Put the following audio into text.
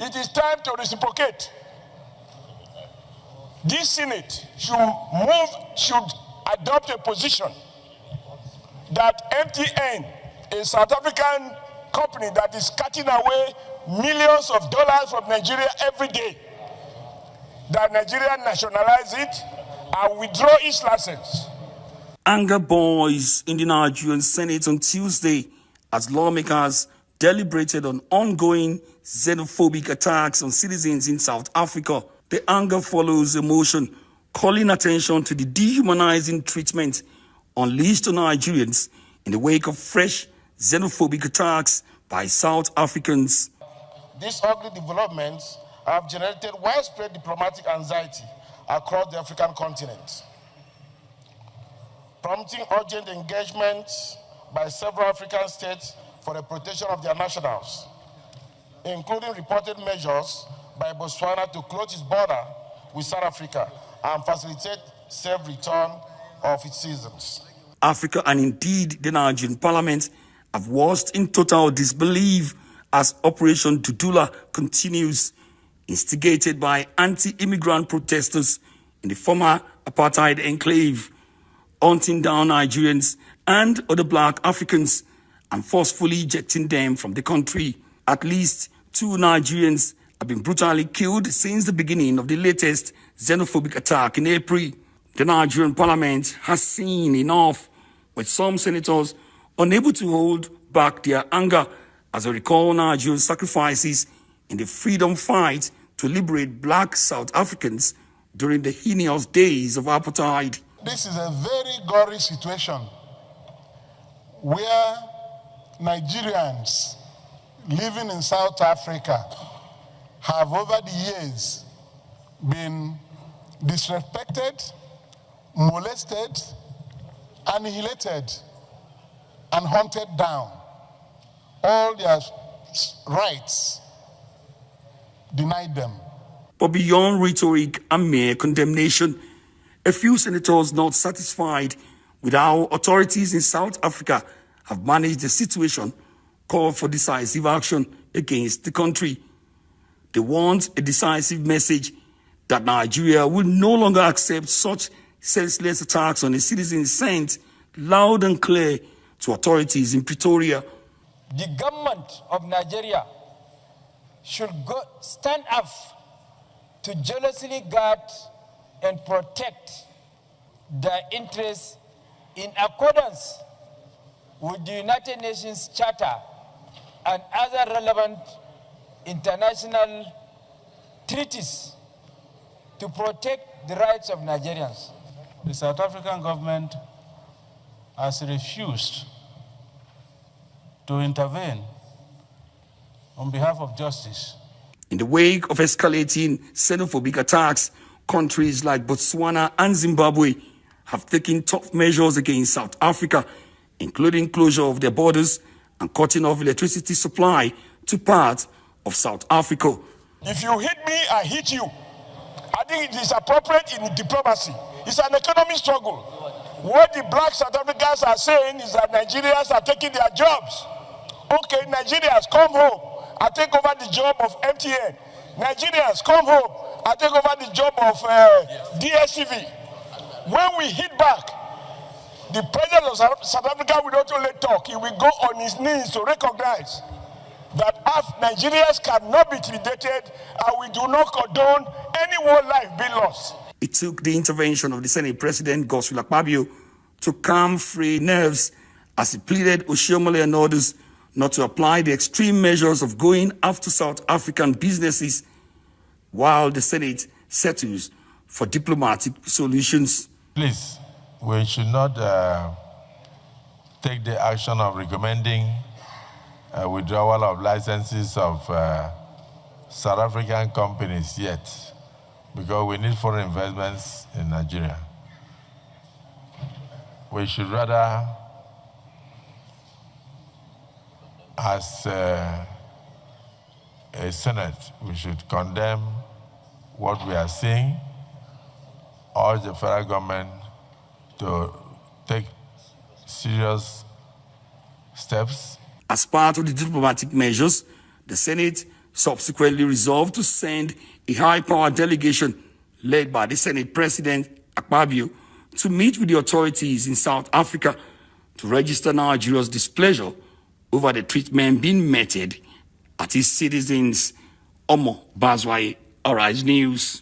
it is time to reciprocate. This Senate should adopt a position that MTN, a South African company that is cutting away millions of dollars from Nigeria every day, that Nigeria nationalize it and withdraw its license. Anger boils in the Nigerian Senate on Tuesday as lawmakers deliberated on ongoing xenophobic attacks on citizens in South Africa. The anger follows a motion calling attention to the dehumanizing treatment unleashed on Nigerians in the wake of fresh xenophobic attacks by South Africans. These ugly developments have generated widespread diplomatic anxiety across the African continent, prompting urgent engagement by several African states for the protection of their nationals, including reported measures by Botswana to close its border with South Africa and facilitate safe return of its citizens. Africa and indeed the Nigerian parliament have watched in total disbelief as Operation Dudula continues, instigated by anti-immigrant protesters in the former apartheid enclave, hunting down Nigerians and other black Africans and forcefully ejecting them from the country. At least 2 Nigerians have been brutally killed since the beginning of the latest xenophobic attack in April. The Nigerian parliament has seen enough, with some senators unable to hold back their anger as they recall Nigeria's sacrifices in the freedom fight to liberate black South Africans during the heinous days of apartheid. This is a very gory situation where Nigerians living in South Africa have over the years been disrespected, molested, annihilated, and hunted down. All their rights denied them. But beyond rhetoric and mere condemnation, a few senators not satisfied with how authorities in South Africa have managed the situation called for decisive action against the country. They want a decisive message that Nigeria will no longer accept such senseless attacks on its citizens, sent loud and clear to authorities in Pretoria. The government of Nigeria should stand up to jealously guard and protect their interests in accordance with the United Nations Charter and other relevant international treaties to protect the rights of Nigerians. The South African government has refused to intervene on behalf of justice. In the wake of escalating xenophobic attacks, countries like Botswana and Zimbabwe have taken tough measures against South Africa, including closure of their borders and cutting off electricity supply to parts of South Africa. If you hit me, I hit you. I think it is appropriate in diplomacy. It's an economic struggle. What the black South Africans are saying is that Nigerians are taking their jobs. Okay, Nigerians, come home. I take over the job of MTN. Nigerians, come home. I take over the job of DSTV. When we hit back, the president of South Africa will not only talk, he will go on his knees to recognize that Nigerians cannot be intimidated, and we do not condone anyone's life being lost. It took the intervention of the Senate President Godswill Akpabio to calm frayed nerves as he pleaded Oshiomhole and others not to apply the extreme measures of going after South African businesses while the Senate settles for diplomatic solutions. Please, we should not take the action of recommending withdrawal of licenses of South African companies yet, because we need foreign investments in Nigeria. We should rather, as a Senate, we should condemn what we are seeing, urge the federal government to take serious steps. As part of the diplomatic measures, the Senate subsequently resolved to send a high-powered delegation led by the Senate President Akpabio to meet with the authorities in South Africa to register Nigeria's displeasure over the treatment being meted at its citizens. Omo Bazwaye, Arise News.